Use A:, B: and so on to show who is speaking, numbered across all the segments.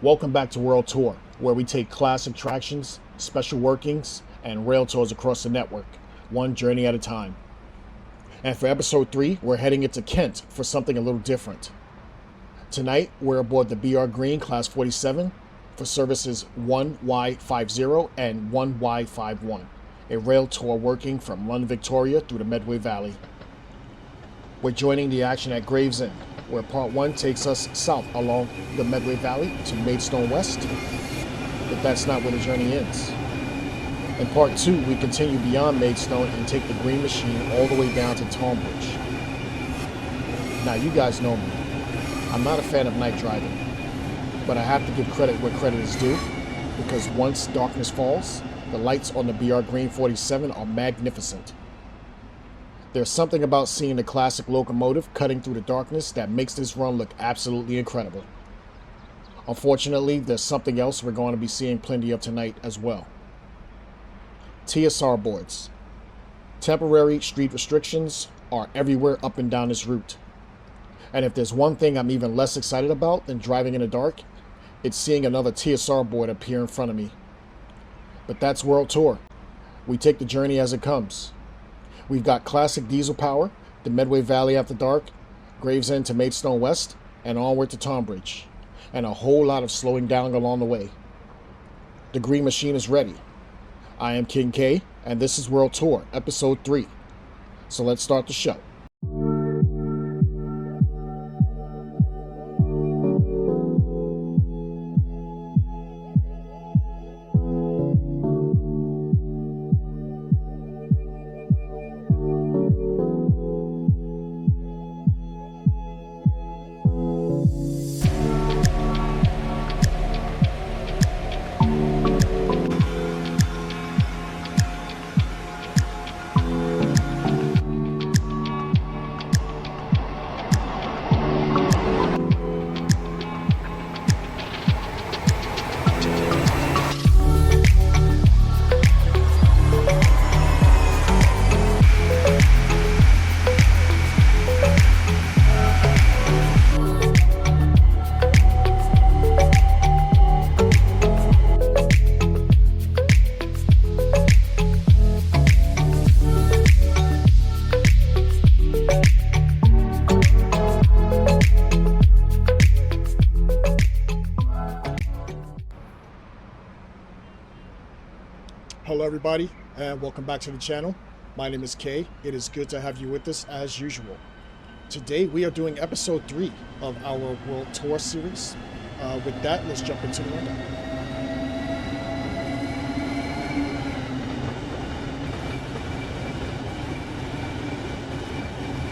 A: Welcome back to Railtour, where we take classic attractions, special workings, and rail tours across the network, one journey at a time. And for episode 3, we're heading into Kent for something a little different. Tonight, we're aboard the BR Green Class 47 for services 1Y50 and 1Y51, a rail tour working from London, Victoria through the Medway Valley. We're joining the action at Gravesend, where part 1 takes us south along the Medway Valley to Maidstone West, but that's not where the journey ends. In part 2, we continue beyond Maidstone and take the green machine all the way down to Tonbridge. Now, you guys know me. I'm not a fan of night driving, but I have to give credit where credit is due, because once darkness falls, the lights on the BR Green 47 are magnificent. There's something about seeing the classic locomotive cutting through the darkness that makes this run look absolutely incredible. Unfortunately, there's something else we're going to be seeing plenty of tonight as well. TSR boards. Temporary street restrictions are everywhere up and down this route. And if there's one thing I'm even less excited about than driving in the dark, it's seeing another TSR board appear in front of me. But that's World Tour. We take the journey as it comes. We've got classic diesel power, the Medway Valley after dark, Gravesend to Maidstone West, and onward to Tonbridge, and a whole lot of slowing down along the way. The green machine is ready. I am King Kaye, and this is World Tour, Episode 3. So let's start the show. Hello everybody, and welcome back to the channel. My name is Kay. It is good to have you with us as usual. Today we are doing episode 3 of our World Tour series. With that, let's jump into the rundown.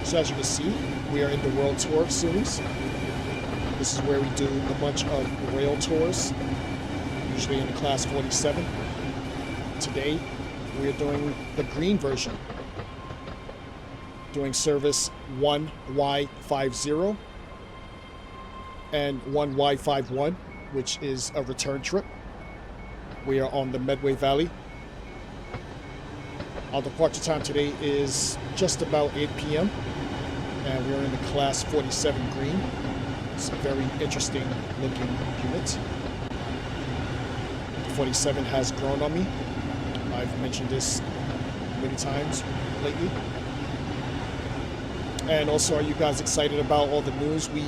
A: So as you can see, we are in the World Tour series. This is where we do a bunch of rail tours, usually in the Class 47. Today, we are doing the green version, doing service 1Y50 and 1Y51, which is a return trip. We are on the Medway Valley Our departure time today is just about 8 p.m. and we're in the Class 47 green. It's a very interesting looking unit. The 47 has grown on me. I've mentioned this many times lately. And also, are you guys excited about all the news we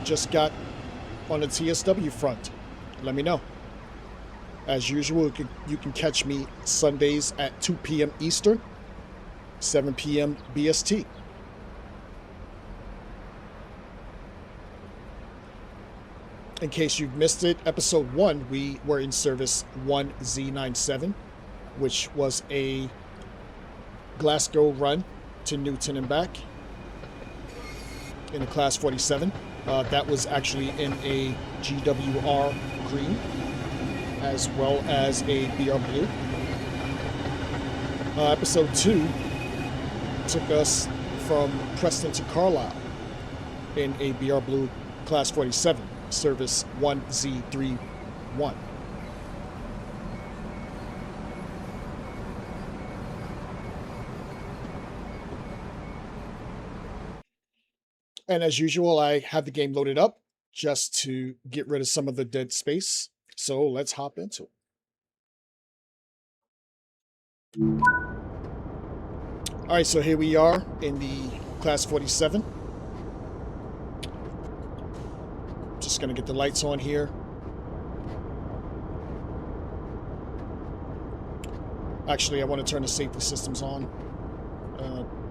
A: just got on the TSW front? Let me know. As usual, you can catch me Sundays at 2 p.m. Eastern, 7 p.m. BST. In case you've missed it, episode 1, we were in service 1Z97, which was a Glasgow run to Newton and back in the Class 47. That was actually in a GWR green, as well as a BR blue. Episode 2 took us from Preston to Carlisle in a BR blue Class 47, service 1Z31. And as usual, I have the game loaded up just to get rid of some of the dead space. So let's hop into it. All right, so here we are in the Class 47. Just gonna get the lights on here. Actually, I want to turn the safety systems on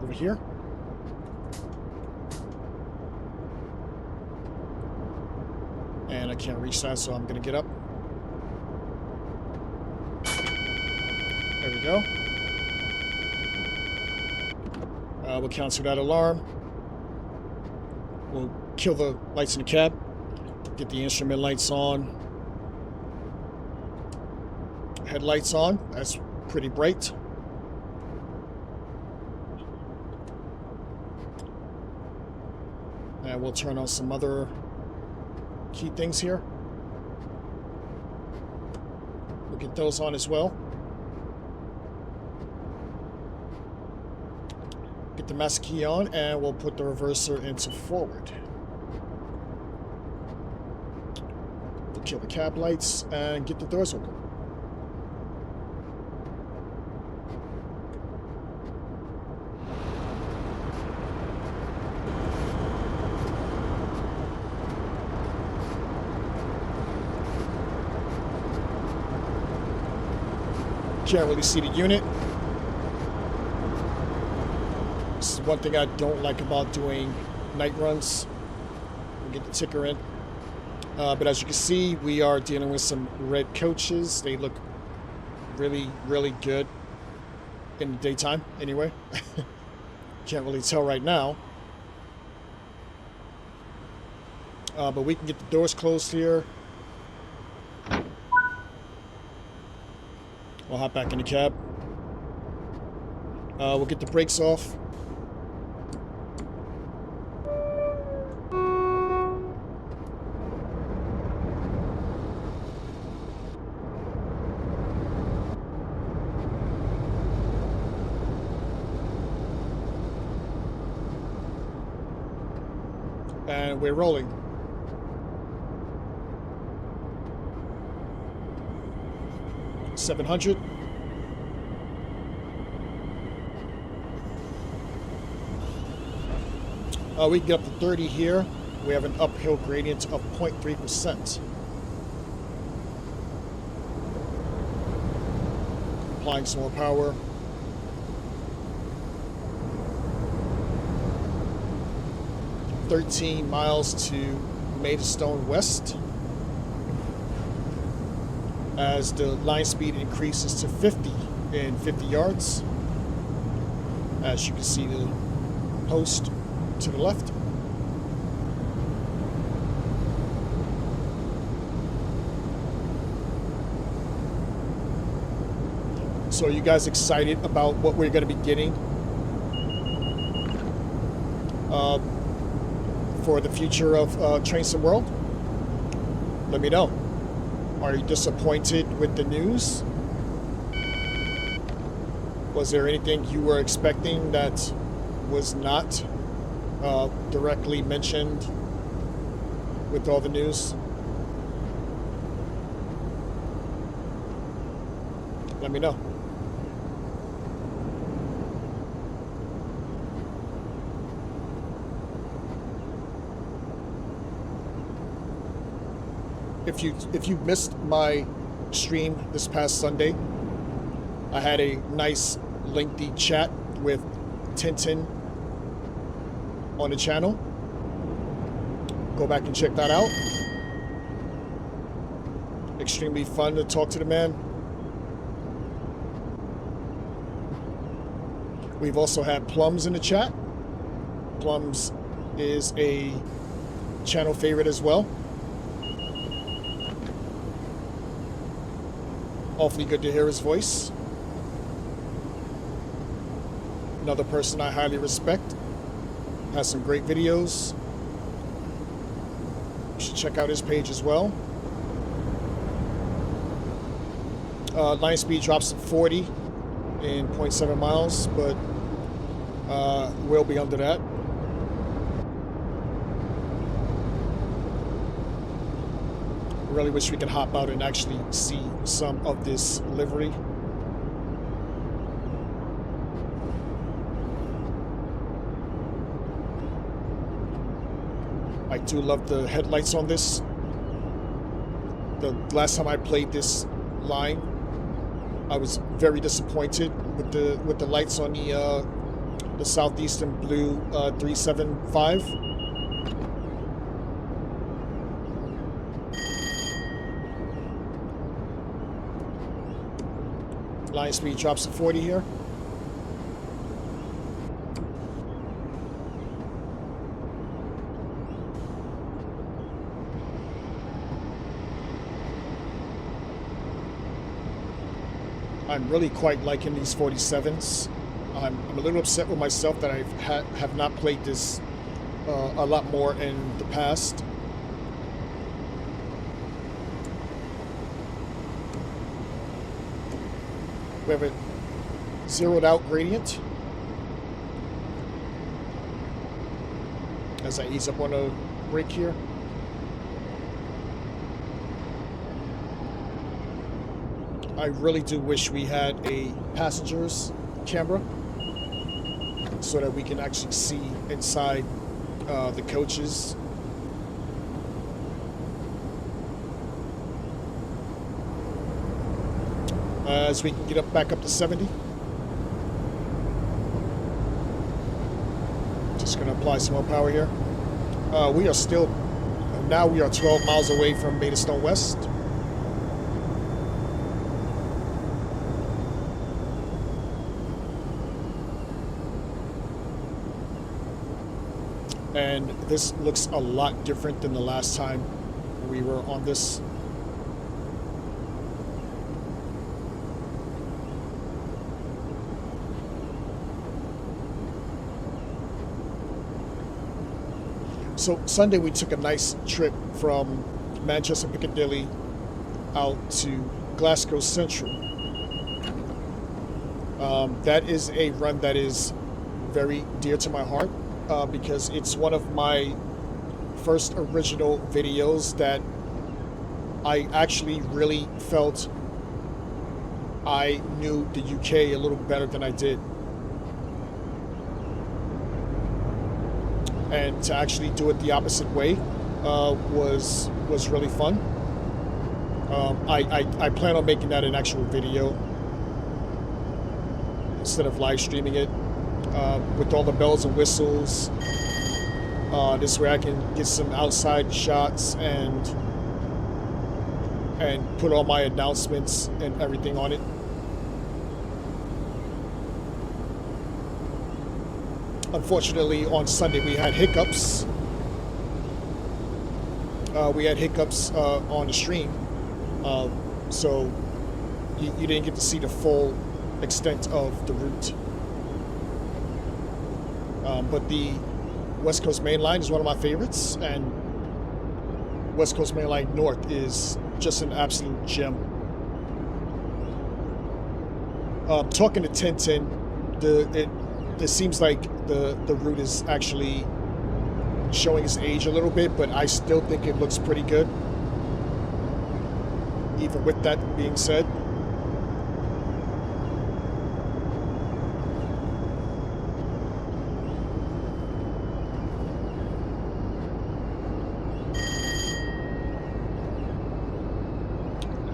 A: over here. And I can't reach that, so I'm gonna get up. There we go. We'll cancel that alarm. We'll kill the lights in the cab. Get the instrument lights on. Headlights on. That's pretty bright. And we'll turn on some other key things here. We'll get those on as well. Get the master key on, and we'll put the reverser into forward. We'll kill the cab lights and get the doors open. Can't really see the unit. This is one thing I don't like about doing night runs. We'll get the ticker in. But as you can see, we are dealing with some red coaches. They look really, really good in the daytime, anyway. Can't really tell right now. But we can get the doors closed here. We'll hop back in the cab. We'll get the brakes off. And we're rolling. $700. We can get up to 30 here. We have an uphill gradient of 0.3%. Applying some more power. $13 miles to Maidstone West. As the line speed increases to 50 in 50 yards. As you can see, the post to the left. So are you guys excited about what we're going to be getting for the future of Train Sim World? Let me know. Are you disappointed with the news? Was there anything you were expecting that was not directly mentioned with all the news? Let me know. If you missed my stream this past Sunday, I had a nice lengthy chat with Tintin on the channel. Go back and check that out. Extremely fun to talk to the man. We've also had Plums in the chat. Plums is a channel favorite as well. Awfully good to hear his voice. Another person I highly respect. Has some great videos. You should check out his page as well. Line speed drops to 40 in 0.7 miles, but we'll be under that. Really wish we could hop out and actually see some of this livery. I do love the headlights on this. The last time I played this line, I was very disappointed with the lights on the Southeastern Blue 375. Line speed drops to 40 here. I'm really quite liking these 47s. I'm a little upset with myself that I have not played this a lot more in the past. We have a zeroed out gradient. As I ease up on a brake here. I really do wish we had a passenger's camera so that we can actually see inside the coaches. As we can get back up to 70. Just going to apply some more power here. We are 12 miles away from Maidstone West. And this looks a lot different than the last time we were on this. So Sunday we took a nice trip from Manchester Piccadilly out to Glasgow Central. That is a run that is very dear to my heart because it's one of my first original videos that I actually really felt I knew the UK a little better than I did. And to actually do it the opposite way was really fun. I plan on making that an actual video instead of live streaming it with all the bells and whistles. This way I can get some outside shots and put all my announcements and everything on it. Unfortunately, on Sunday we had hiccups. On the stream, so you didn't get to see the full extent of the route. But the West Coast Main Line is one of my favorites, and West Coast Main Line North is just an absolute gem. Talking to Tintin, it seems like the route is actually showing its age a little bit, but I still think it looks pretty good. Even with that being said.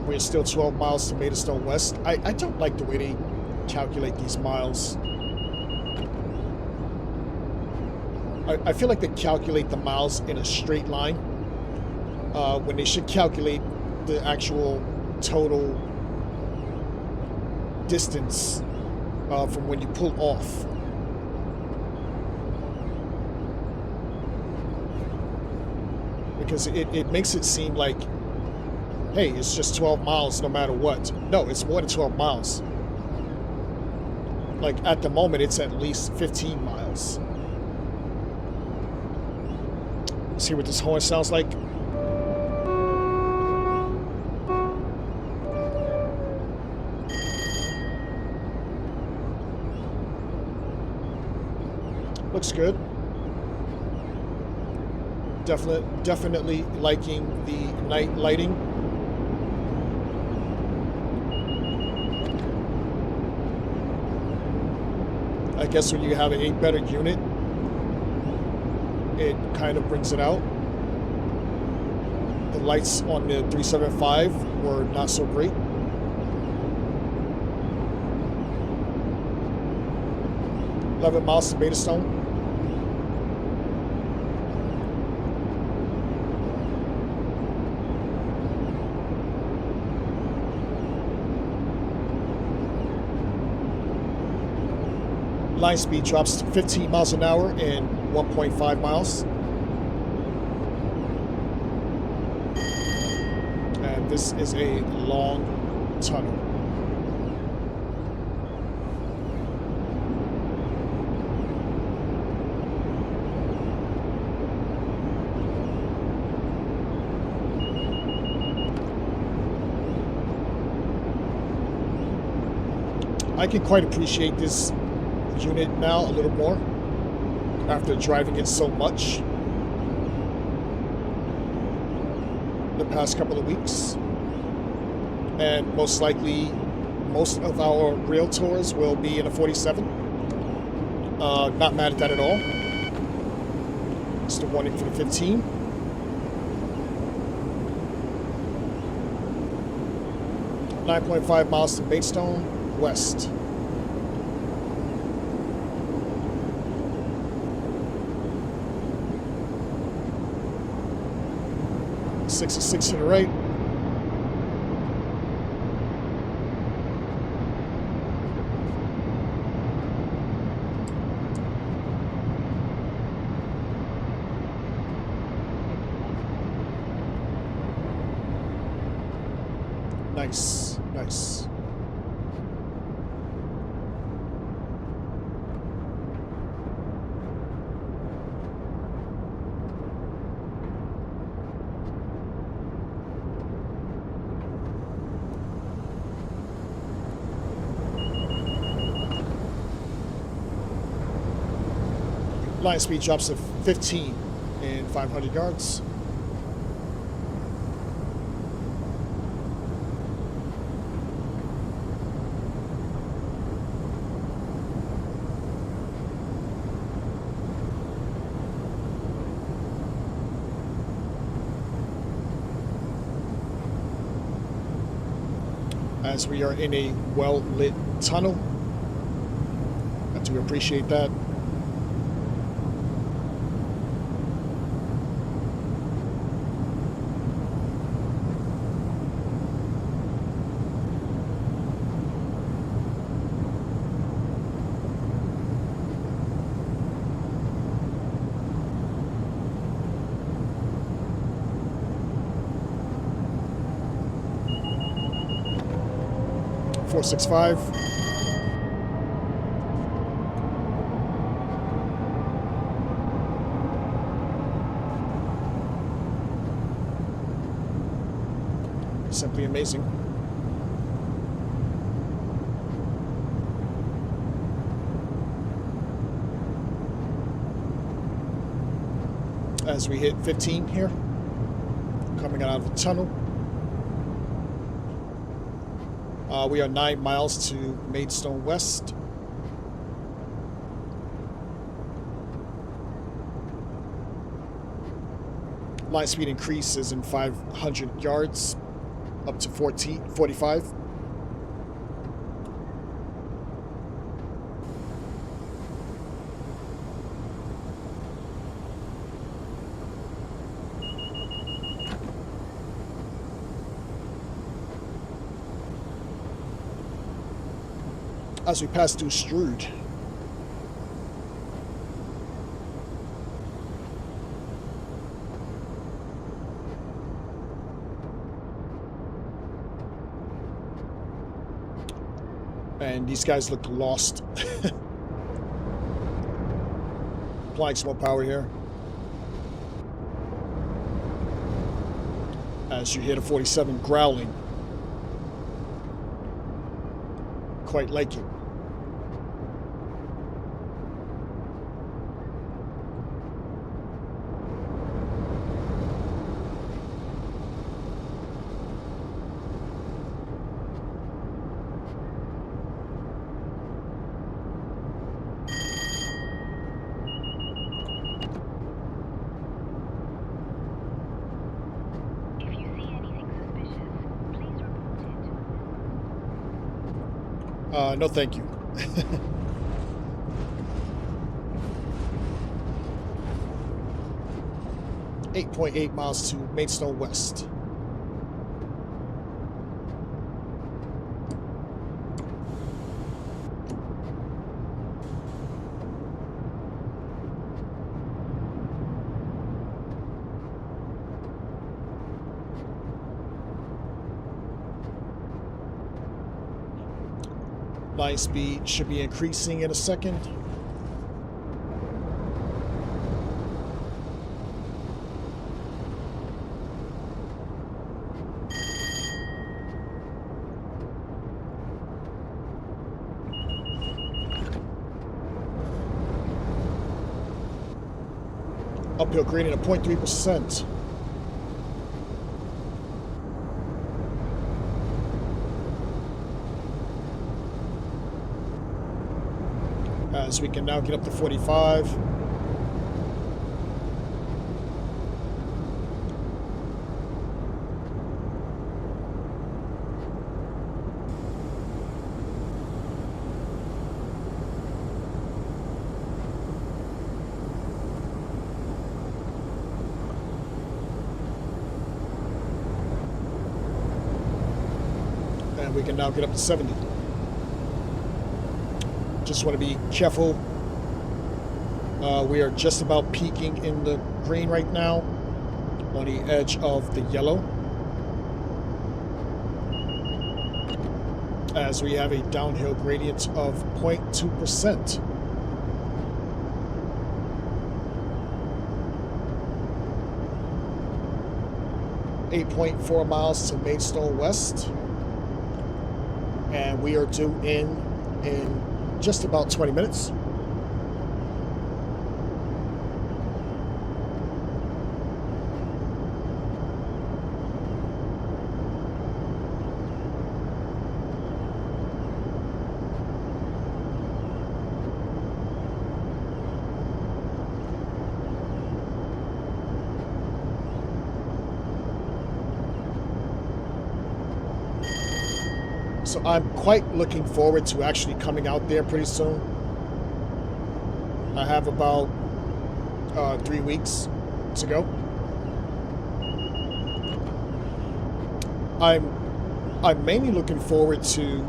A: We're still 12 miles to Maidstone West. I don't like the way they calculate these miles. I feel like they calculate the miles in a straight line when they should calculate the actual total distance from when you pull off. Because it makes it seem like, hey, it's just 12 miles no matter what. No, it's more than 12 miles. Like, at the moment, it's at least 15 miles. See what this horn sounds like? Looks good. Definitely liking the night lighting. I guess when you have a better unit, it kind of brings it out. The lights on the 375 were not so great. $11 miles to Maidstone. Line speed drops to 15 miles an hour in 1.5 miles. And this is a long tunnel. I can quite appreciate this unit now a little more after driving it so much the past couple of weeks, and most likely most of our Railtours will be in a 47. Not mad at that at all. Still wanting for the 15. .5 miles to Maidstone West. 66 to the right. Nice, nice. Line speed drops to 15 in 500 yards. As we are in a well-lit tunnel, I do appreciate that. .465. Simply amazing. as we hit 15 here, coming out of the tunnel. We are 9 miles to Maidstone West. Line speed increases in 500 yards up to 45. As we pass through Strood. And these guys look lost. Applying some more power here. As you hear the 47 growling. Quite like it. No, thank you. 8.8 miles to Maidstone West. Line speed should be increasing in a second. Uphill gradient of 0.3%. As we can now get up to 45. And we can now get up to 70. Just want to be careful. We are just about peaking in the green right now, on the edge of the yellow, as we have a downhill gradient of 0.2%. .4 miles to Maidstone West, and we are due in just about 20 minutes. So I'm quite looking forward to actually coming out there pretty soon. I have about 3 weeks to go. I'm mainly looking forward to,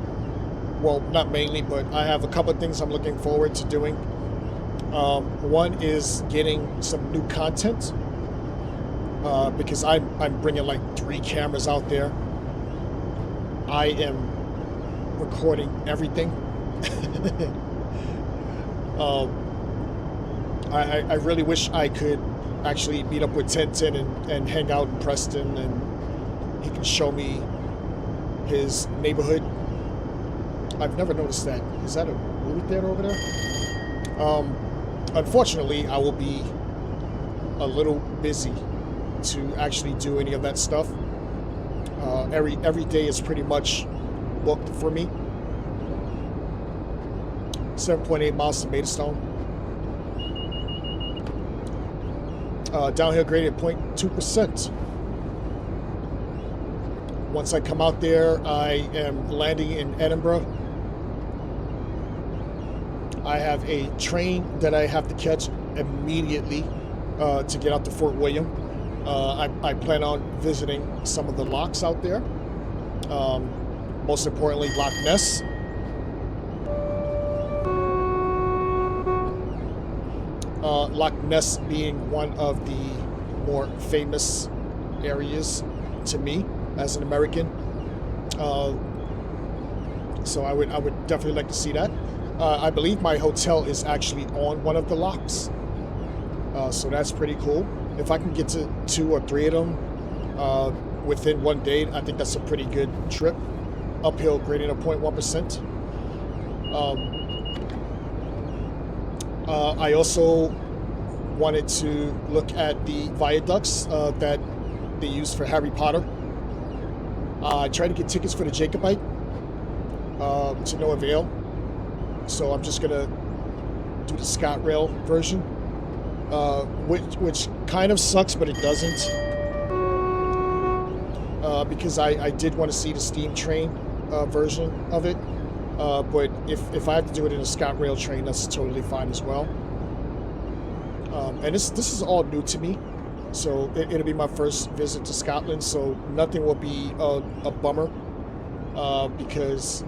A: well, not mainly, but I have a couple of things I'm looking forward to doing. One is getting some new content, because I'm bringing like 3 cameras out there. I am recording everything. I really wish I could actually meet up with 1010 and hang out in Preston, and he can show me his neighborhood. I've never noticed that. Is that a movie theater over there? Unfortunately, I will be a little busy to actually do any of that stuff. Every day is pretty much booked for me. 7.8 miles to Maidstone. Downhill gradient 0.2%. Once I come out there, I am landing in Edinburgh. I have a train that I have to catch immediately to get out to Fort William. I plan on visiting some of the locks out there. Most importantly, Loch Ness. Loch Ness being one of the more famous areas to me as an American. So I would definitely like to see that. I believe my hotel is actually on one of the locks. So that's pretty cool. If I can get to 2 or 3 of them within one day, I think that's a pretty good trip. Uphill gradient of 0.1%. I also wanted to look at the viaducts that they use for Harry Potter. I tried to get tickets for the Jacobite to no avail. So I'm just gonna do the ScotRail version, which kind of sucks, but it doesn't, because I did want to see the steam train version of it. But if I have to do it in a ScotRail train, that's totally fine as well. And this is all new to me, so it'll be my first visit to Scotland. So nothing will be a bummer, because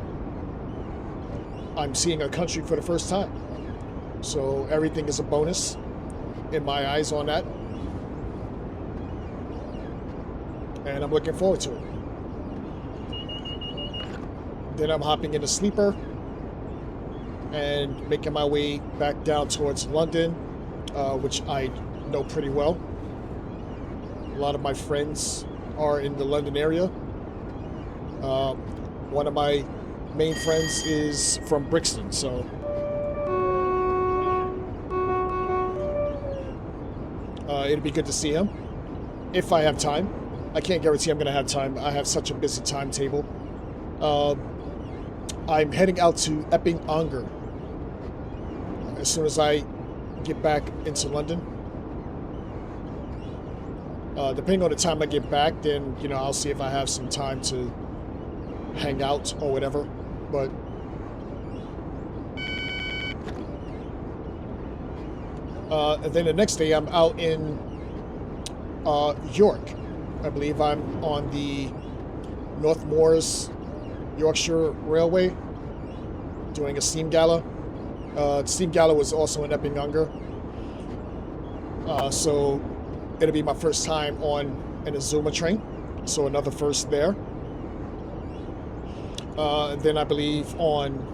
A: I'm seeing a country for the first time. So everything is a bonus in my eyes on that. And I'm looking forward to it. Then I'm hopping in a sleeper and making my way back down towards London, which I know pretty well. A lot of my friends are in the London area. One of my main friends is from Brixton, so it'd be good to see him if I have time. I can't guarantee I'm going to have time. I have such a busy timetable. I'm heading out to Epping Ongar as soon as I get back into London. Depending on the time I get back, then I'll see if I have some time to hang out or whatever. But and then the next day I'm out in York. I believe I'm on the North Moors Yorkshire Railway doing a steam gala. Steam gala was also in Epping Ongar. So it'll be my first time on an Azuma train. So another first there. And then I believe on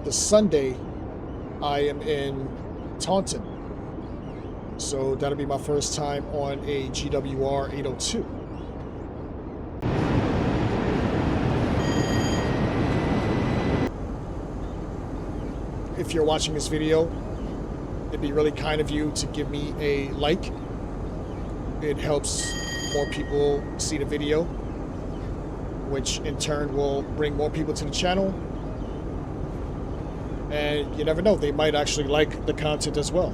A: the Sunday I am in Taunton. So that'll be my first time on a GWR 802. If you're watching this video, it'd be really kind of you to give me a like. It helps more people see the video, which in turn will bring more people to the channel. And you never know, they might actually like the content as well.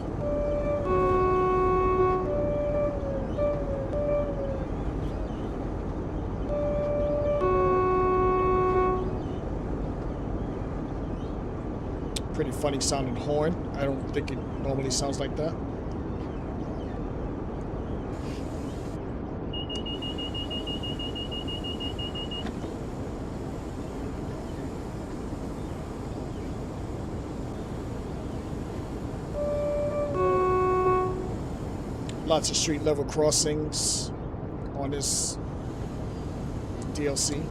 A: Pretty funny sounding horn. I don't think it normally sounds like that. Lots of street level crossings on this DLC.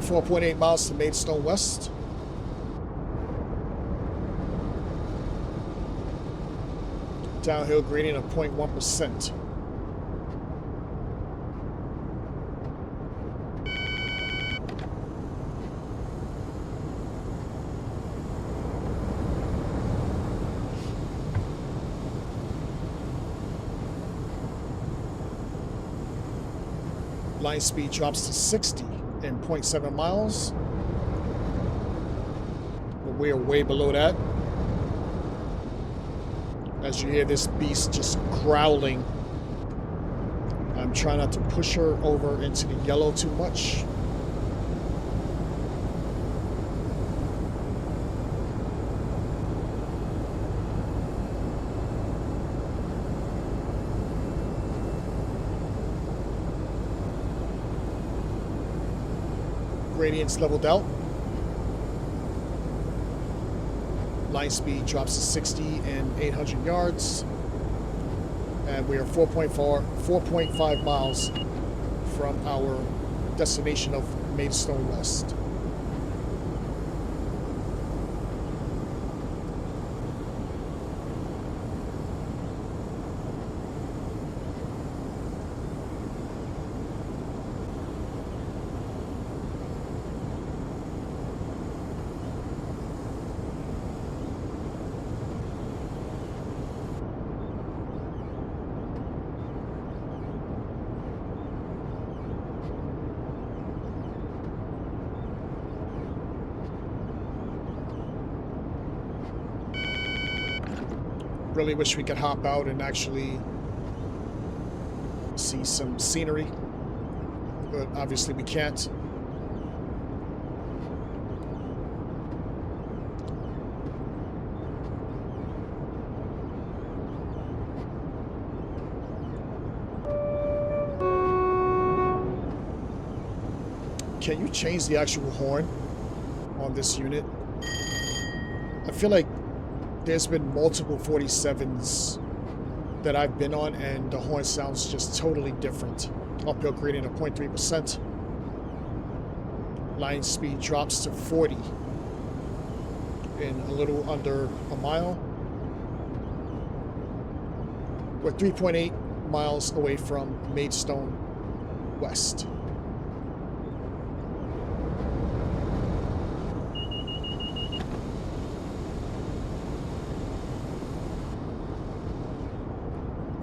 A: .8 miles to Maidstone West. Downhill gradient of 0.1%. Line speed drops to 60 in 0.7 miles. But we are way below that. As you hear this beast just growling. I'm trying not to push her over into the yellow too much. Gradients leveled out. Line speed drops to 60 and 800 yards. And we are 4.5 miles from our destination of Maidstone West. Really wish we could hop out and actually see some scenery, but obviously we can't. Can you change the actual horn on this unit? I feel like there's been multiple 47s that I've been on, and the horn sounds just totally different. Uphill gradient of 0.3%. Line speed drops to 40 in a little under a mile. We're 3.8 miles away from Maidstone West.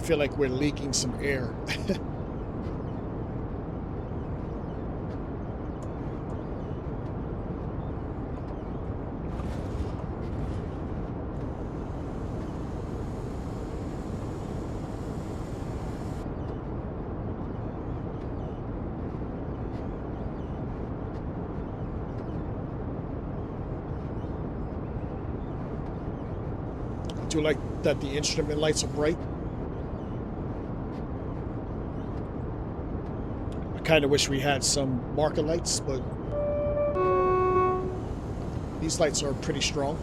A: Feel like we're leaking some air. I do like that the instrument lights are bright. Kind of wish we had some marker lights, but these lights are pretty strong.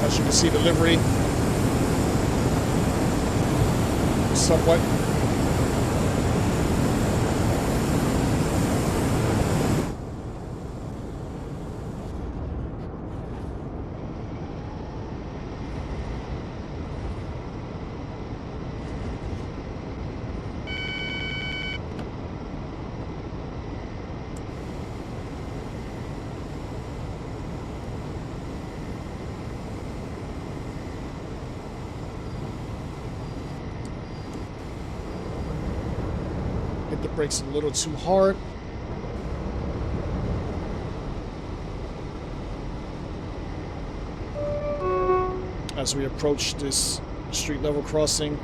A: As you can see, the livery is somewhat hit the brakes a little too hard. As we approach this street level crossing.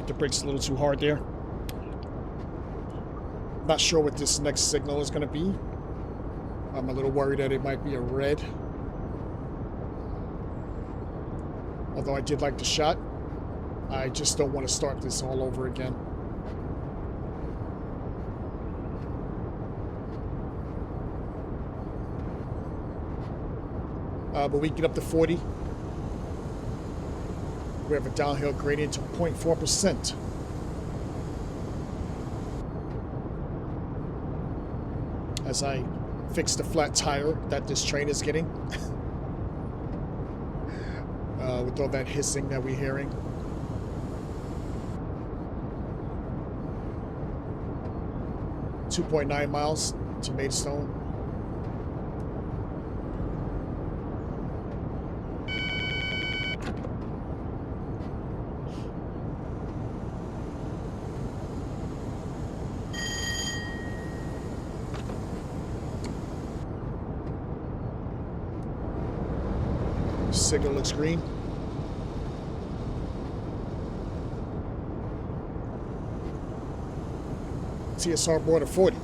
A: The brakes a little too hard there. Not sure what this next signal is going to be. I'm a little worried that it might be a red. Although I did like the shot. I just don't want to start this all over again. But we get up to 40. We have a downhill gradient of 0.4%. As I fix the flat tire that this train is getting. With all that hissing that we're hearing. .9 miles to Maidstone. Signal looks green. TSR board of 40.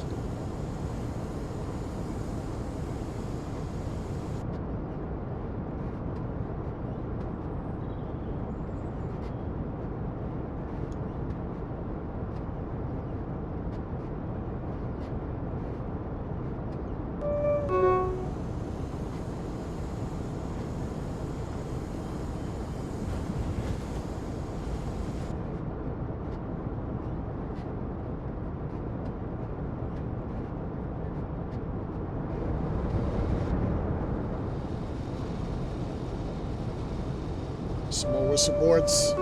A: Some more whistle boards.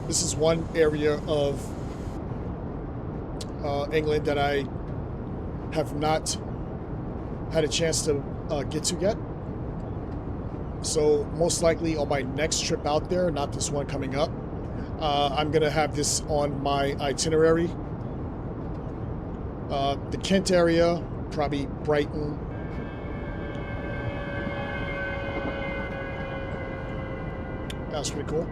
A: This is one area of England that I have not had a chance to get to yet. So most likely on my next trip out there, not this one coming up, I'm gonna have this on my itinerary. The Kent area, probably Brighton. That was pretty cool.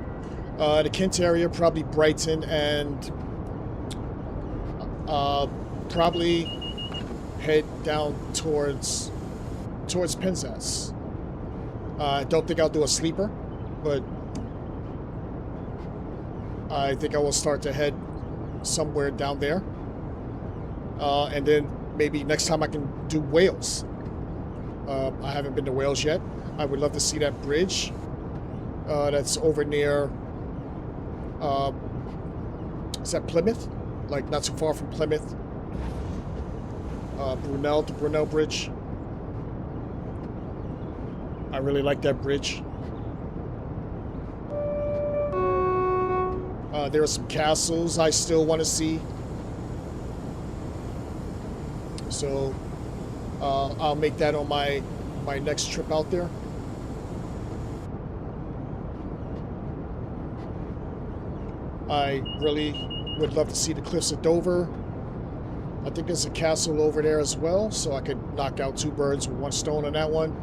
A: The Kent area, probably Brighton, and probably head down towards Penzance. I don't think I'll do a sleeper, but I think I will start to head somewhere down there. And then maybe next time I can do Wales. I haven't been to Wales yet. I would love to see that bridge that's over near, is that Plymouth? Like not too far from Plymouth. Brunel, the Brunel Bridge. I really like that bridge. There are some castles I still want to see. So I'll make that on my next trip out there. I really would love to see the cliffs of Dover. I think there's a castle over there as well, so I could knock out two birds with one stone on that one.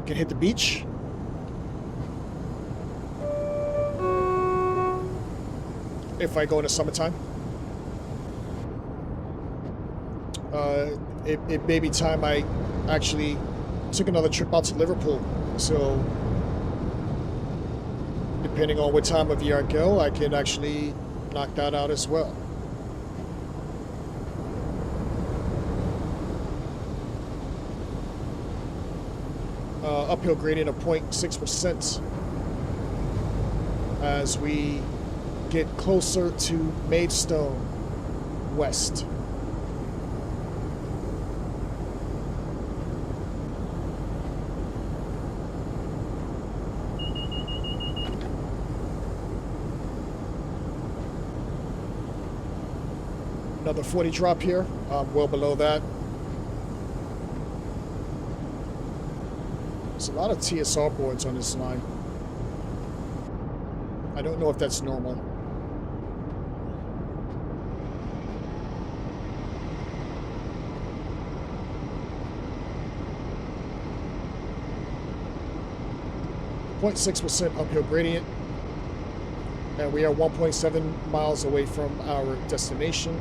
A: Can hit the beach. If I go in the summertime. It may be time I actually took another trip out to Liverpool. So depending on what time of year I go, I can actually knock that out as well. Uphill gradient of 0.6% as we get closer to Maidstone West. Another 40 drop here, well below that. There's a lot of TSR boards on this line. I don't know if that's normal. .6% uphill gradient, and we are 1.7 miles away from our destination.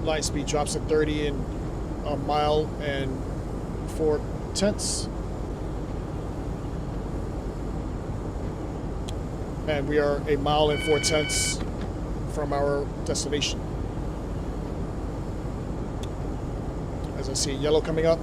A: Line speed drops to 30 in a mile and 4/10. And we are a mile and 4/10 from our destination. As I see yellow coming up.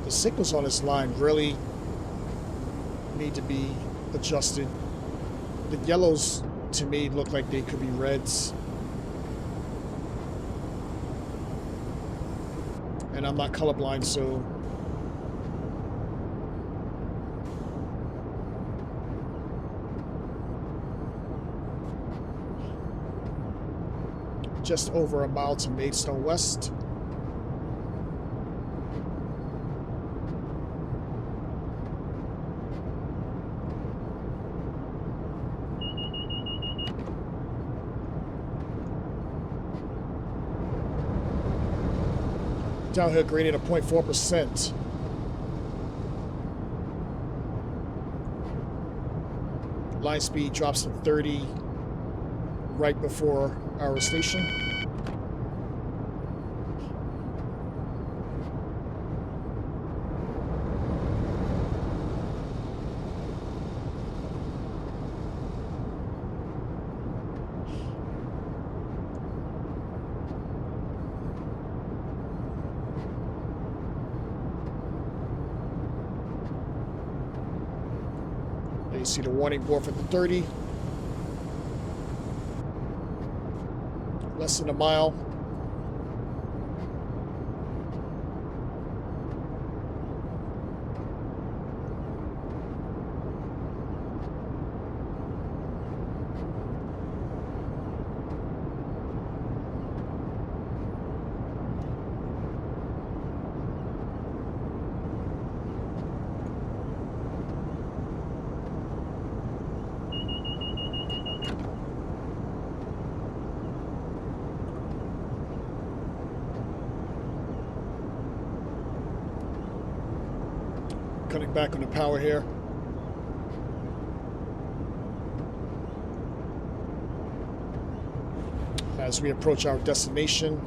A: The signals on this line really need to be adjusted. The yellows to me look like they could be reds. And I'm not colorblind, so just over a mile to Maidstone West. Downhill gradient of 0.4%. Line speed drops to 30 right before our station. You see the warning board for the 30. Less than a mile. Cutting back on the power here. As we approach our destination.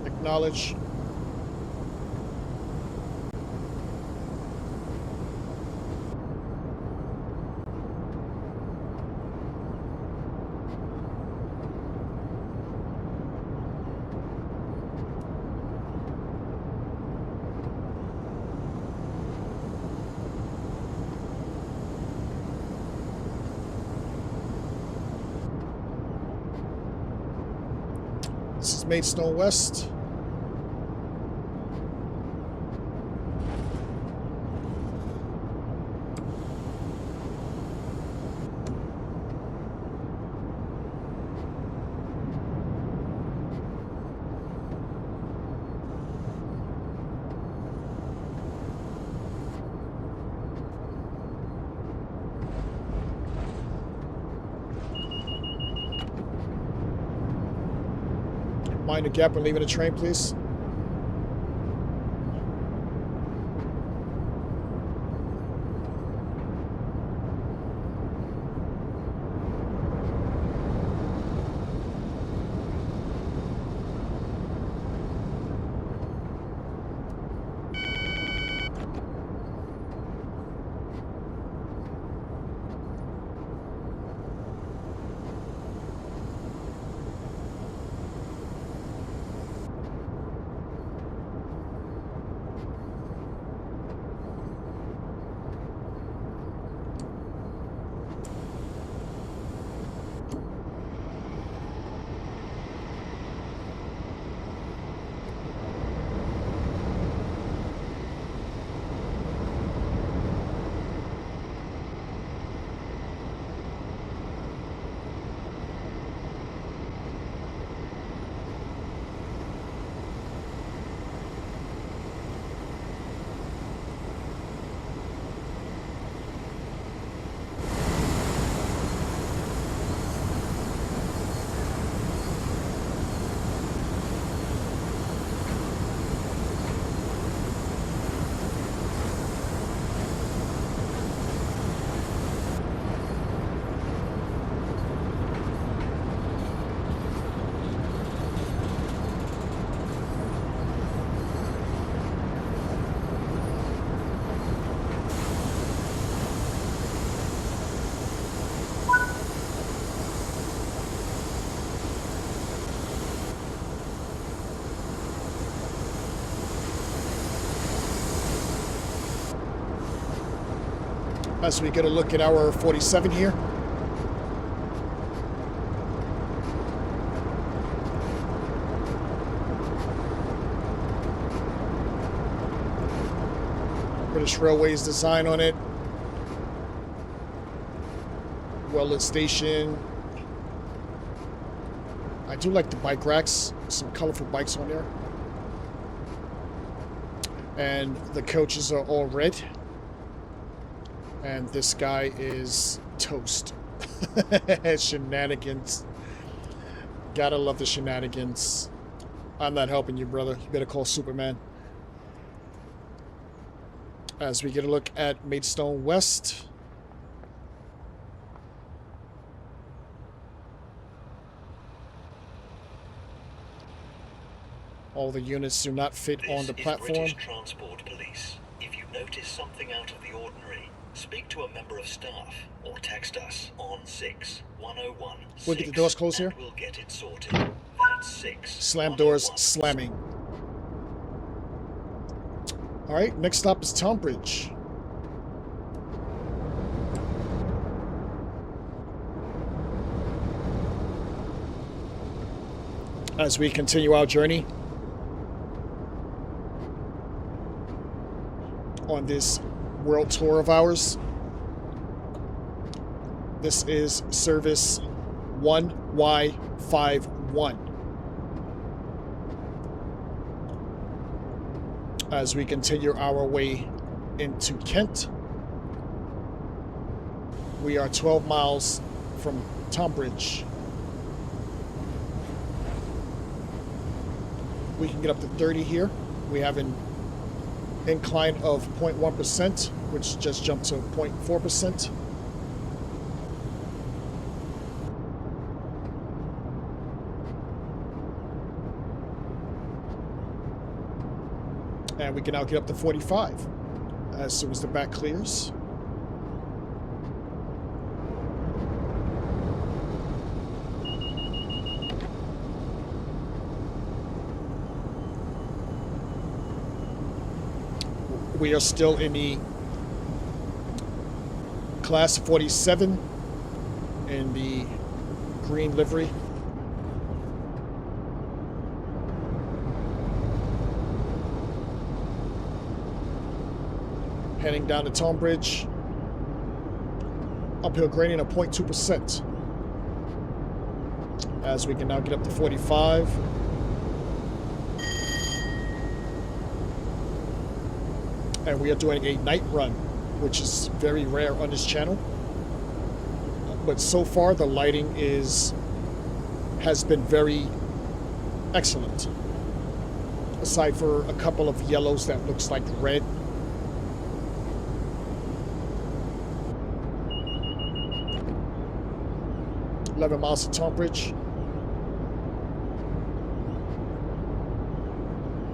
A: Acknowledge. This is Maidstone West. Mind the gap when leaving the train, please. As we get a look at our 47 here. British Railways design on it. Well-lit station. I do like the bike racks. Some colorful bikes on there. And the coaches are all red. And this guy is toast. Shenanigans. Gotta love the shenanigans. I'm not helping you, brother. You better call Superman. As we get a look at Maidstone West. All the units do not fit on the platform.
B: British Transport Police. If you notice something out of the ordinary, speak to a member of staff or text us on 6101.
A: We'll get the doors closed here.
B: We'll get it sorted. That's 6.
A: Slam doors slamming. All right, next stop is Tonbridge. As we continue our journey on this world tour of ours. This is service 1Y51. As we continue our way into Kent, we are 12 miles from Tonbridge. We can get up to 30 here. We have an incline of 0.1%, which just jumped to 0.4%. And we can now get up to 45 as soon as the back clears. We are still in the class 47 in the green livery. Heading down to Tonbridge. Uphill gradient of 0.2%. As we can now get up to 45. And we are doing a night run, which is very rare on this channel. But so far the lighting has been very Excellent. Aside for a couple of yellows that looks like red. $11 miles to Tonbridge.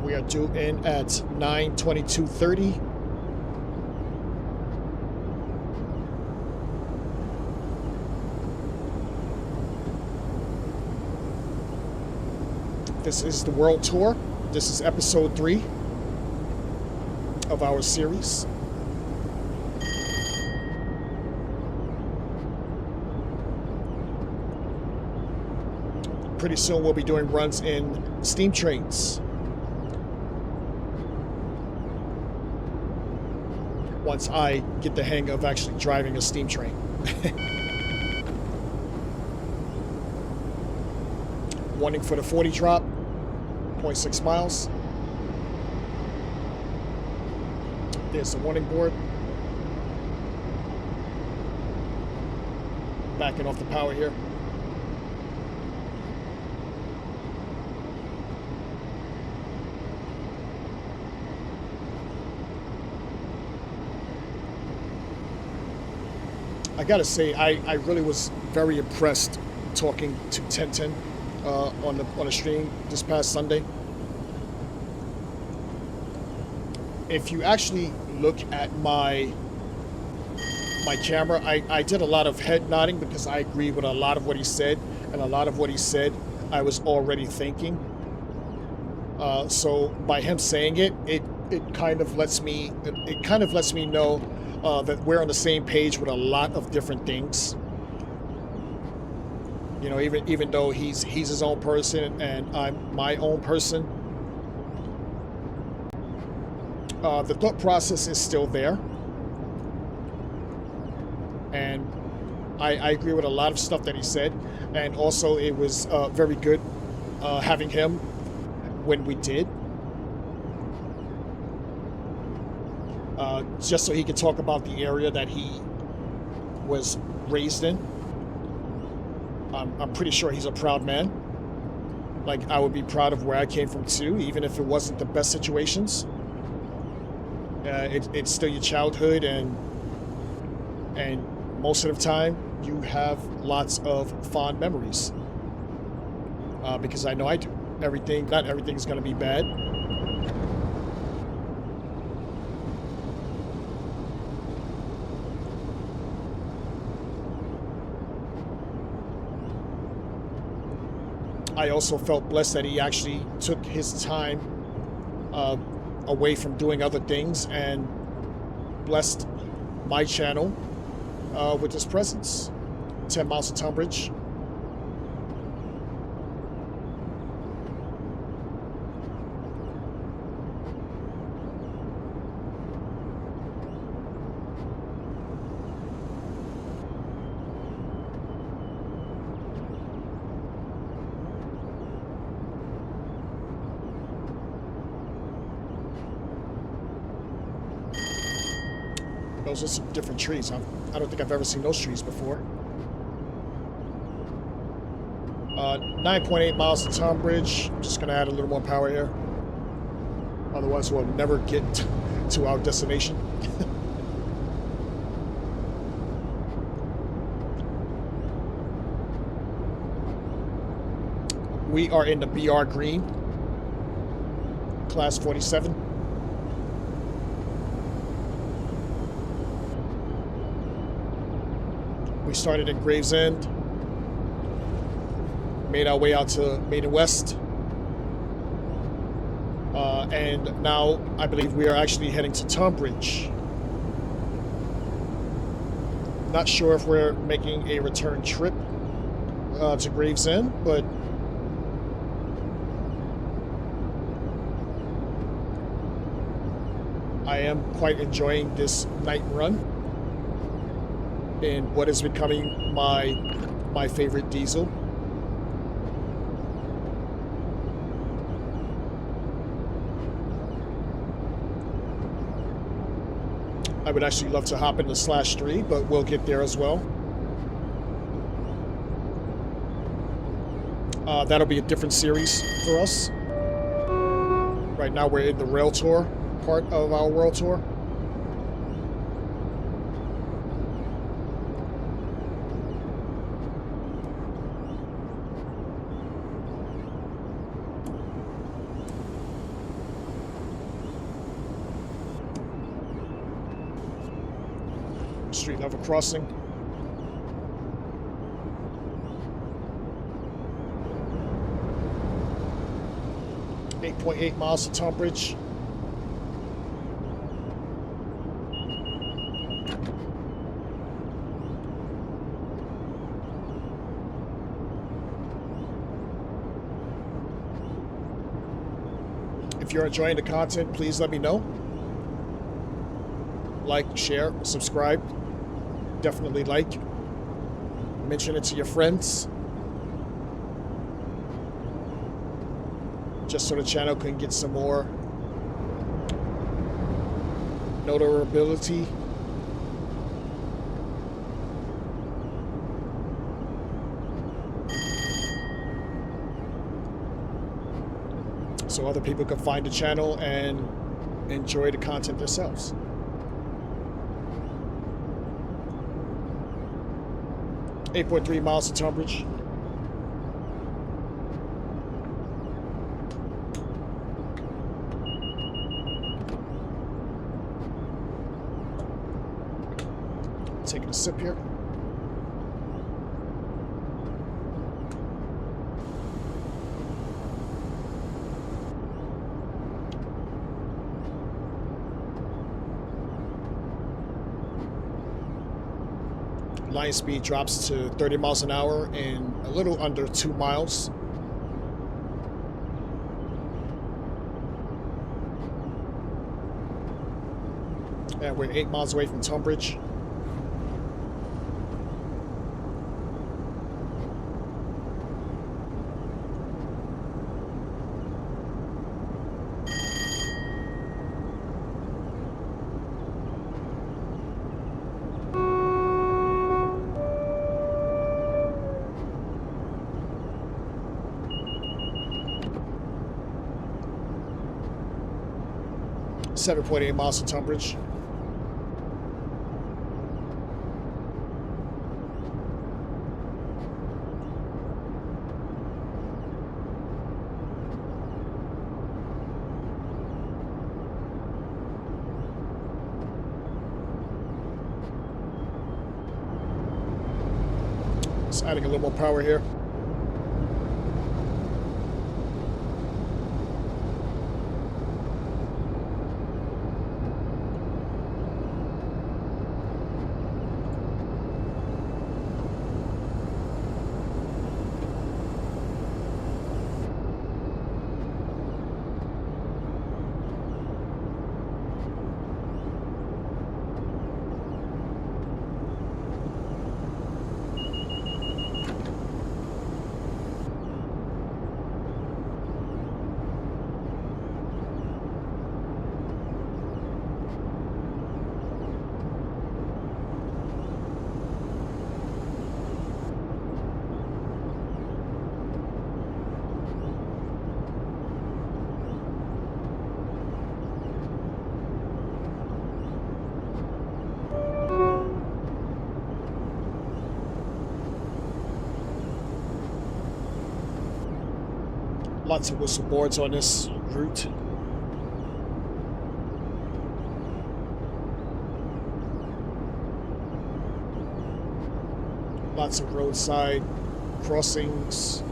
A: We are due in at 9:22:30. This is the World Tour. This is episode 3 of our series. Pretty soon we'll be doing runs in steam trains. Once I get the hang of actually driving a steam train. Warning for the 40 drop, 0.6 miles. There's the warning board. Backing off the power here. I gotta say, I really was very impressed talking to 1010 on the stream this past Sunday. If you actually look at my camera, I did a lot of head nodding because I agree with a lot of what he said, and a lot of what he said I was already thinking. So by him saying it kind of lets me know that we're on the same page with a lot of different things. You know, even though he's his own person and I'm my own person, the thought process is still there, and I agree with a lot of stuff that he said, and also it was very good having him when we did. Just so he could talk about the area that he was raised in. I'm pretty sure he's a proud man. Like, I would be proud of where I came from too, even if it wasn't the best situations. It's still your childhood, and most of the time you have lots of fond memories. Because I know I do. Not everything is going to be bad. I also felt blessed that he actually took his time away from doing other things and blessed my channel with his presence. 10 miles to Tonbridge. Those are some different trees. I don't think I've ever seen those trees before. 9.8 miles to Tonbridge. I'm just going to add a little more power here. Otherwise, we'll never get to our destination. We are in the BR Green, Class 47. We started in Gravesend, made our way out to Maidstone West, and now I believe we are actually heading to Tonbridge. Not sure if we're making a return trip to Gravesend, but I am quite enjoying this night run in what is becoming my favorite diesel. I would actually love to hop into /3, but we'll get there as well. That'll be a different series for us. Right now we're in the Railtour part of our world tour. Street level crossing. .8 miles to Tonbridge. If you're enjoying the content, please let me know. Like, share, subscribe. Definitely like. Mention it to your friends. Just so the channel can get some more notability. So other people can find the channel and enjoy the content themselves. .3 miles to Tonbridge. Taking a sip here. Line speed drops to 30 miles an hour in a little under 2 miles. And we're 8 miles away from Tonbridge. .8 miles to Tonbridge. Just adding a little more power here. Lots of whistle boards on this route. Lots of roadside crossings.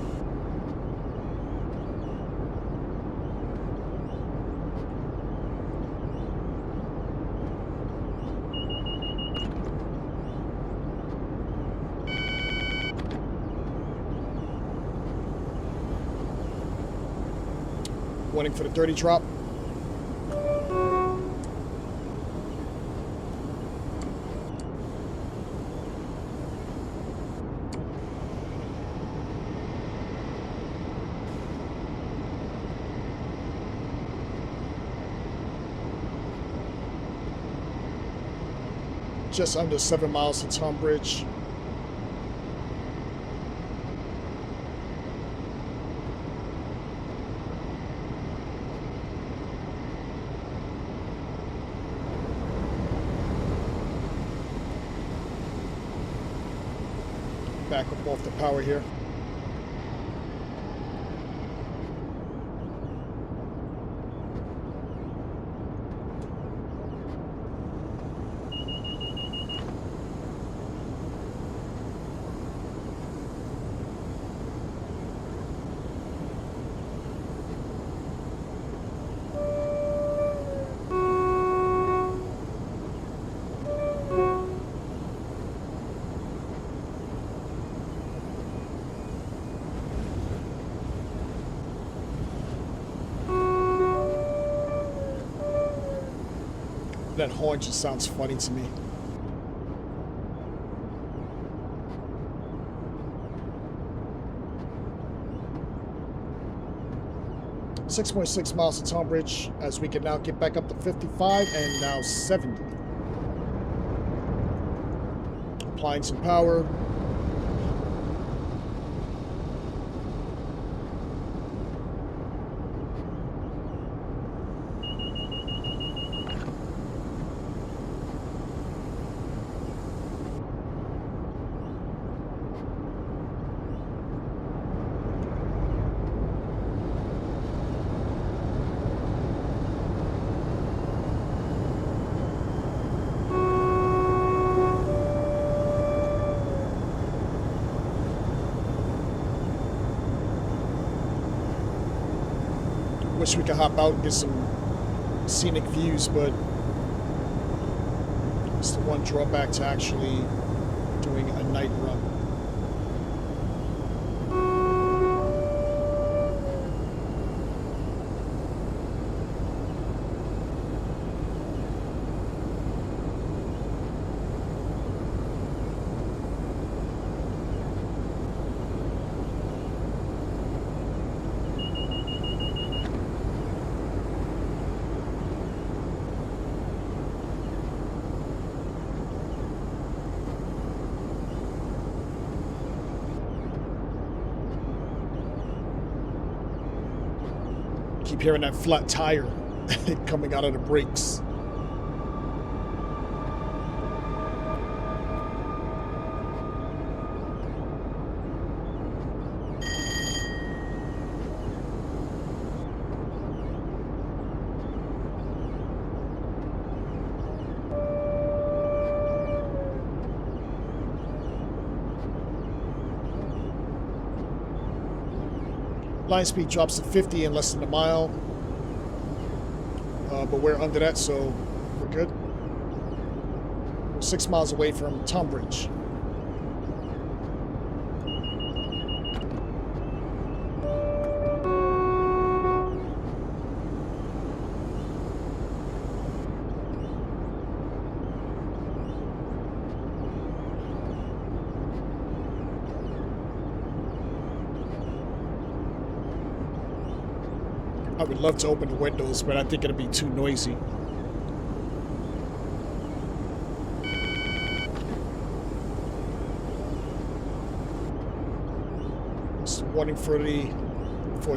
A: Waiting for the 30 drop. Just under 7 miles to Tonbridge. Back up off the power here. That horn just sounds funny to me. .6 miles to Tonbridge, as we can now get back up to 55 and now 70. Applying some power. Wish we could hop out and get some scenic views, but it's the one drawback to actually doing a night run. Keep hearing that flat tire coming out of the brakes. Line speed drops to 50 in less than a mile, but we're under that, so we're good. We're 6 miles away from Tonbridge. I would love to open the windows, but I think it'll be too noisy. It's warning for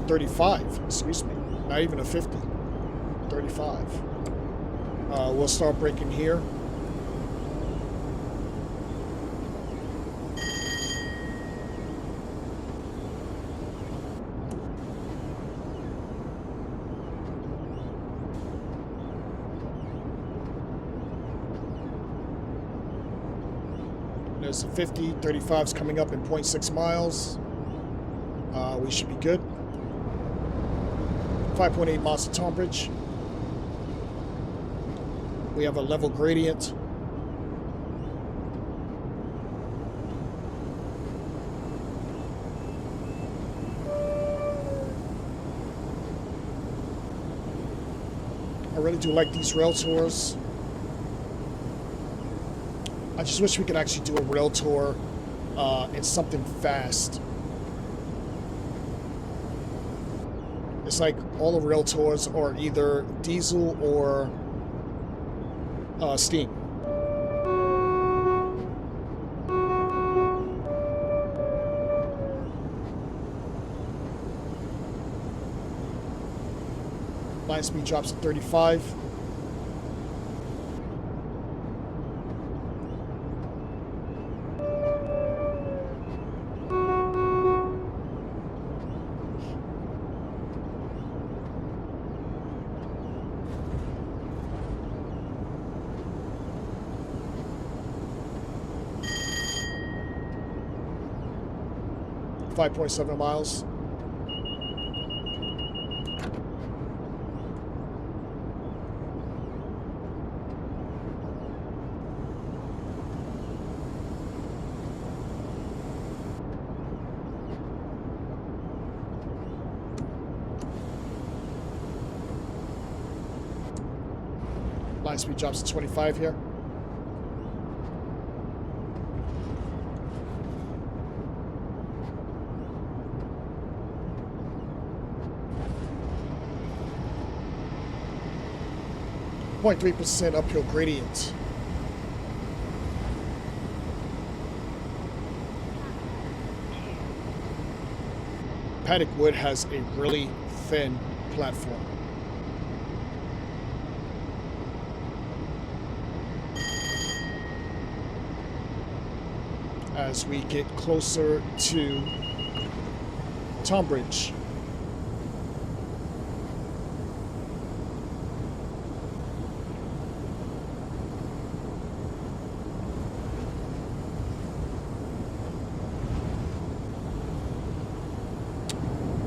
A: 35, excuse me. Not even a 50. 35. We'll start braking here. There's a 50, 35's coming up in 0.6 miles. We should be good. 5.8 miles to Tonbridge. We have a level gradient. I really do like these rail tours. I just wish we could actually do a rail tour in something fast. It's like all the rail tours are either diesel or steam. Line speed drops to 35. 5.7 miles. Line speed drops to 25 here. .3% uphill gradient. Paddock Wood has a really thin platform. As we get closer to Tonbridge.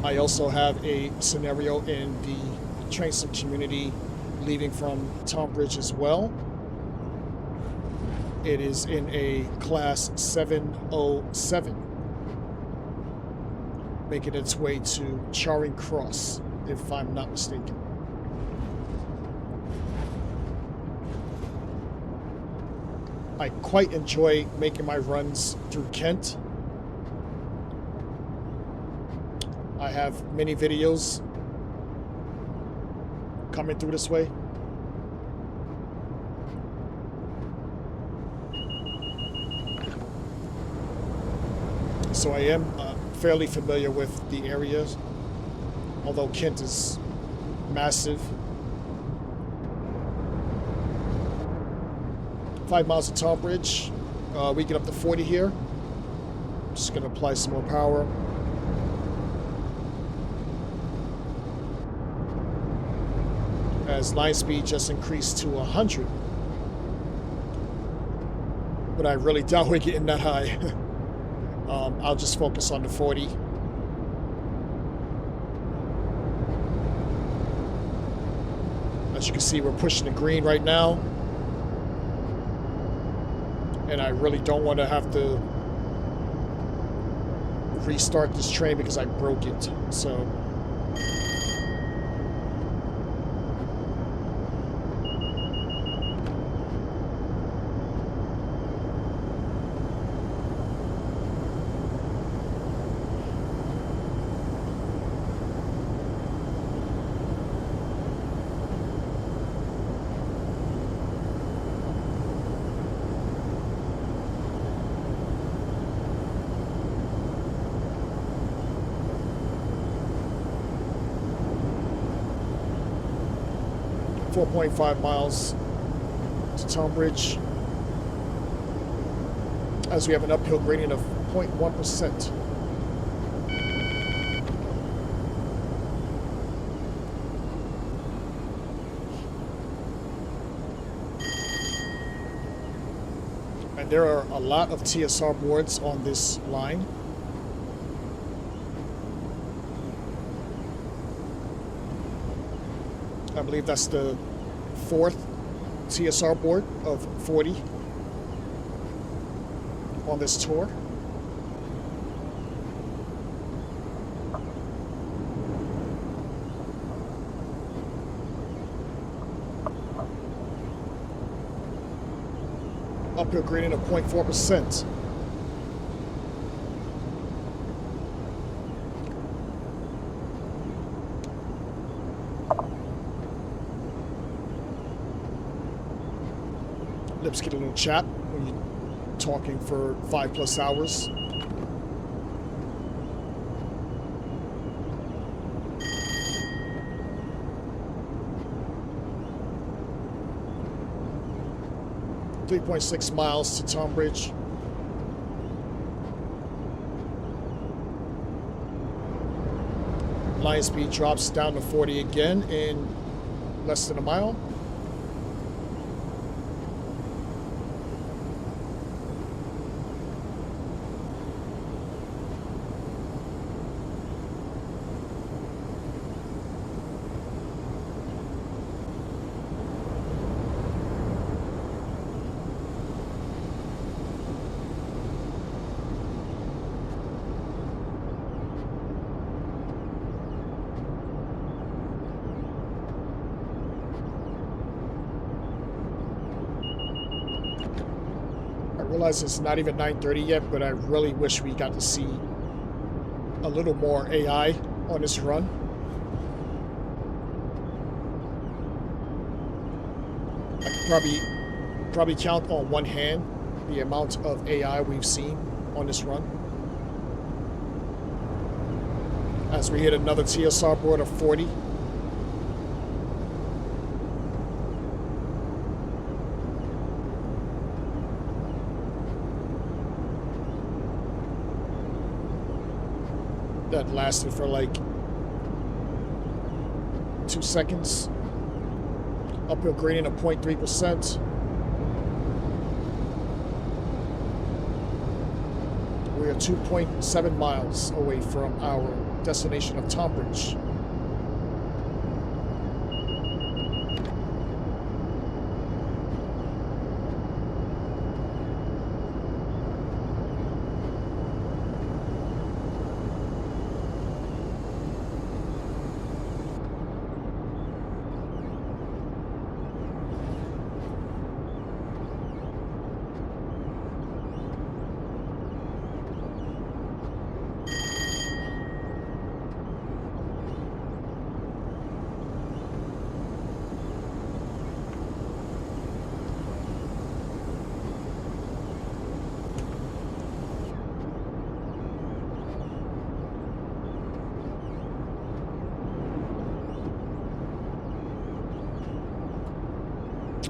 A: I also have a scenario in the Trainson community leaving from Tonbridge as well. It is in a class 707, making its way to Charing Cross, if I'm not mistaken. I quite enjoy making my runs through Kent. I have many videos coming through this way. So I am fairly familiar with the areas, although Kent is massive. 5 miles to Tonbridge. We get up to 40 here. Just going to apply some more power. As line speed just increased to 100. But I really doubt we're getting that high. I'll just focus on the 40. As you can see, we're pushing the green right now. And I really don't want to have to restart this train because I broke it. So .5 miles to Tonbridge, as we have an uphill gradient of 0.1%. And there are a lot of TSR boards on this line. I believe that's the 4th TSR board of 40 on this tour. Uphill gradient of 0.4%. Lips get a little chapped when you're talking for 5+ hours. .6 miles to Tonbridge. Line speed drops down to 40 again in less than a mile. realize it's not even 9:30 yet, but I really wish we got to see a little more AI on this run. I could probably count on one hand the amount of AI we've seen on this run. As we hit another TSR board of 40. That lasted for like 2 seconds. Uphill gradient of 0.3%. We are 2.7 miles away from our destination of Tonbridge.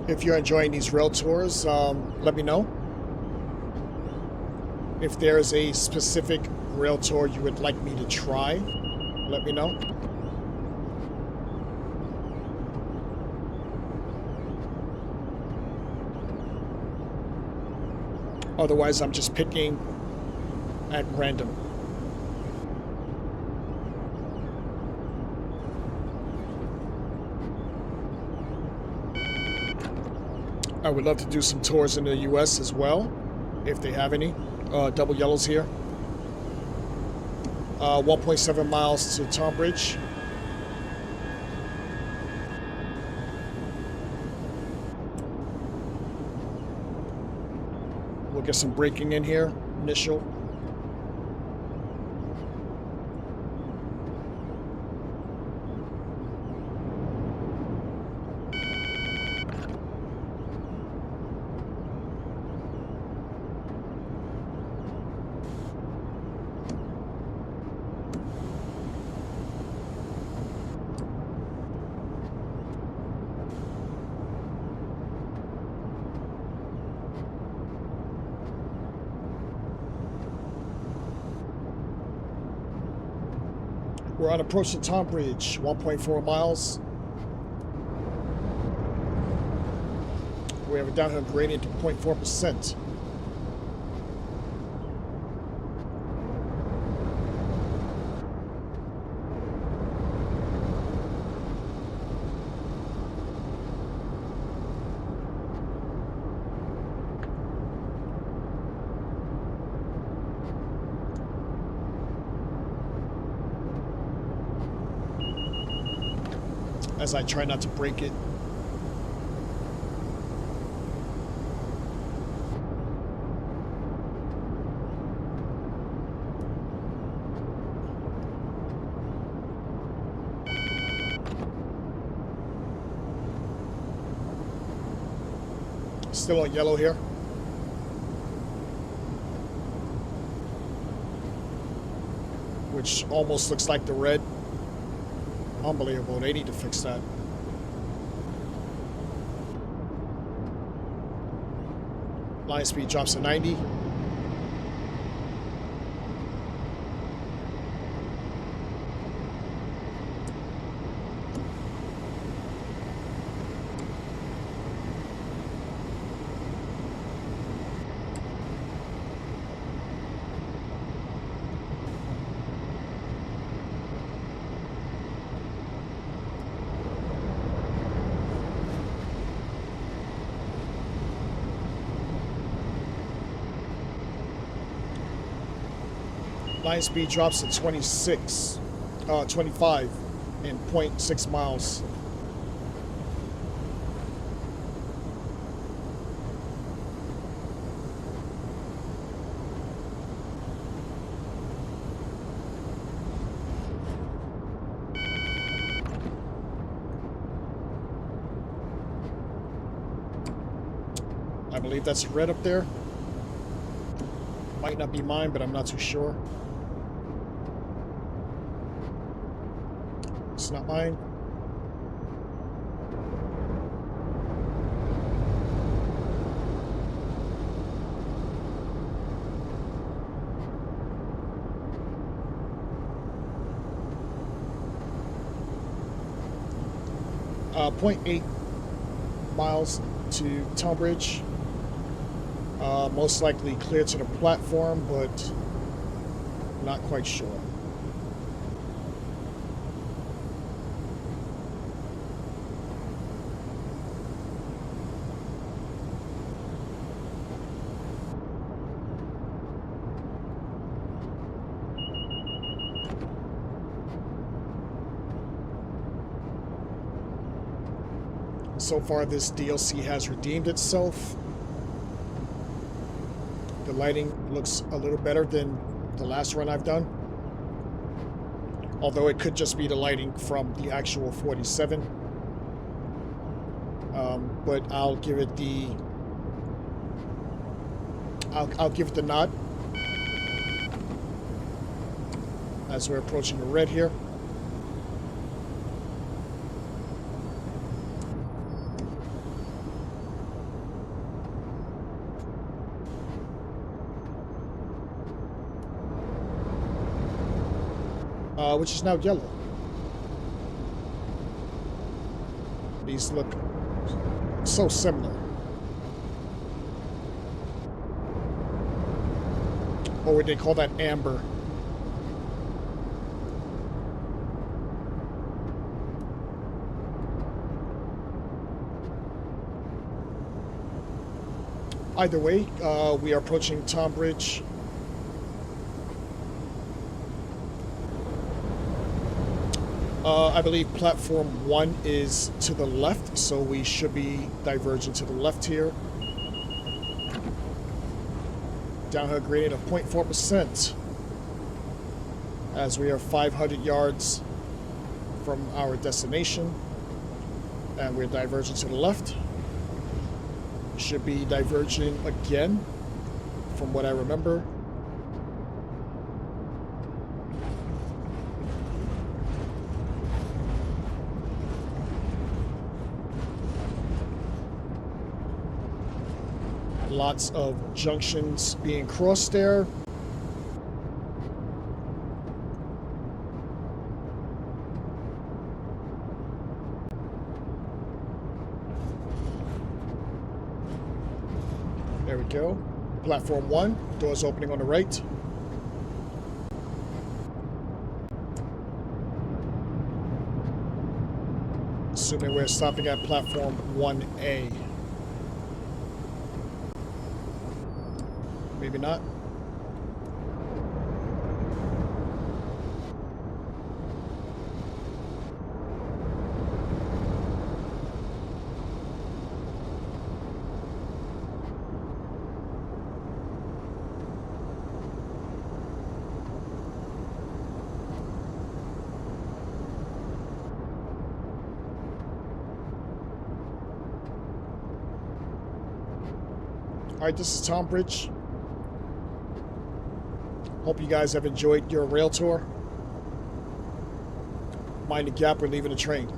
A: If you're enjoying these rail tours, let me know. If there's a specific rail tour you would like me to try, let me know. Otherwise, I'm just picking at random. I would love to do some tours in the US as well, if they have any. Double yellows here. 1.7 miles to Tonbridge. We'll get some braking in here, initial. We're on approach to Tonbridge, 1.4 miles. We have a downhill gradient of 0.4%. As I try not to break it. Still on yellow here. Which almost looks like the red. Unbelievable. They need to fix that. Line speed drops to 90. Line speed drops to 25 in 0.6 miles. believe that's red up there. Might not be mine, but I'm not too sure. It's not mine. .8 miles to Tonbridge. Most likely clear to the platform, but not quite sure. So far, this DLC has redeemed itself. The lighting looks a little better than the last run I've done. Although it could just be the lighting from the actual 47. But I'll give it the... I'll give it the nod. As we're approaching the red here. Which is now yellow. These look so similar. Or would they call that amber? Either way, we are approaching Tonbridge. I believe platform 1 is to the left, so we should be diverging to the left here. Downhill gradient of 0.4%, as we are 500 yards from our destination, and we're diverging to the left. Should be diverging again, from what I remember. Lots of junctions being crossed there. There we go. Platform 1, doors opening on the right. Assuming we're stopping at platform 1A. Maybe not. All right, this is Tonbridge. Hope you guys have enjoyed your rail tour. Mind the gap, we're leaving the train.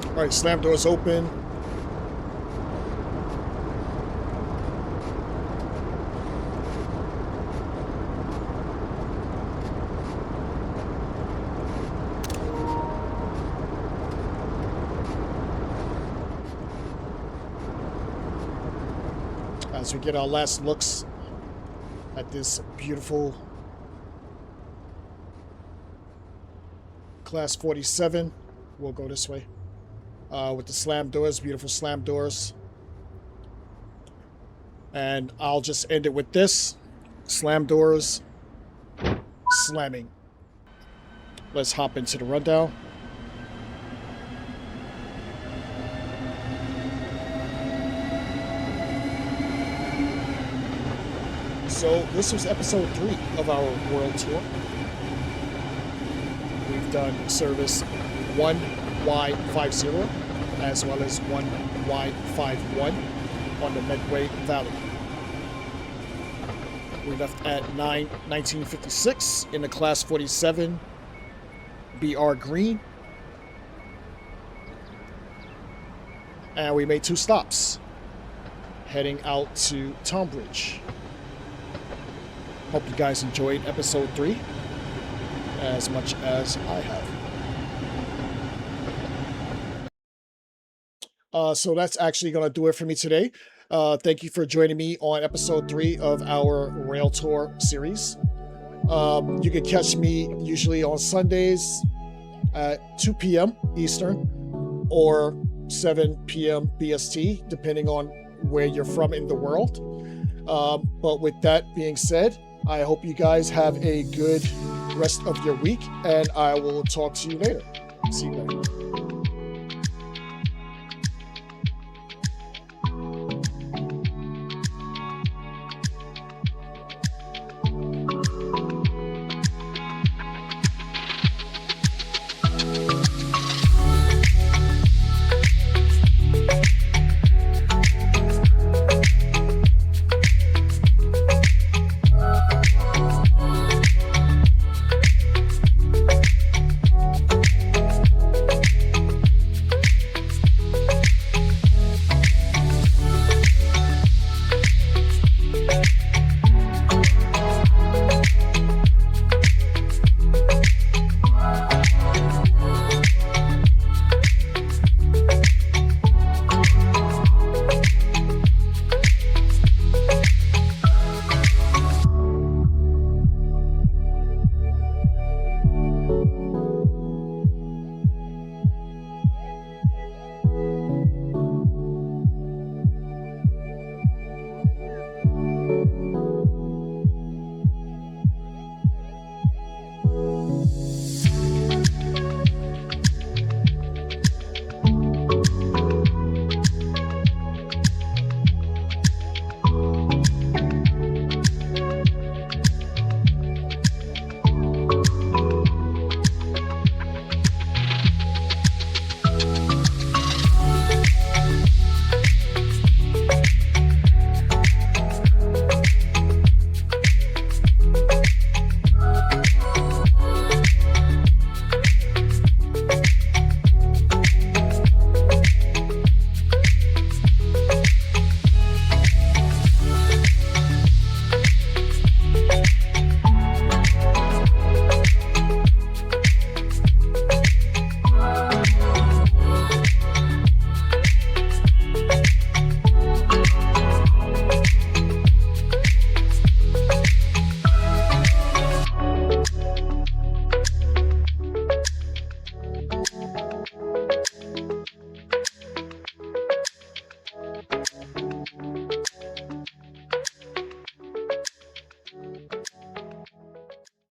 A: All right, slam doors open. as we get our last looks at this beautiful Class 47. We'll go this way with the slam doors, beautiful slam doors. And I'll just end it with this. Slam doors slamming. Let's hop into the rundown. So this was episode 3 of our world tour. We've done service 1Y50 as well as 1Y51 on the Medway Valley. We left at 1956 in the Class 47 BR Green. And we made 2 stops, heading out to Tonbridge. Hope you guys enjoyed episode 3 as much as I have. So that's actually going to do it for me today. Thank you for joining me on episode 3 of our Rail Tour series. You can catch me usually on Sundays at 2 p.m. Eastern or 7 p.m. BST, depending on where you're from in the world. But with that being said, I hope you guys have a good rest of your week, and I will talk to you later. See you later.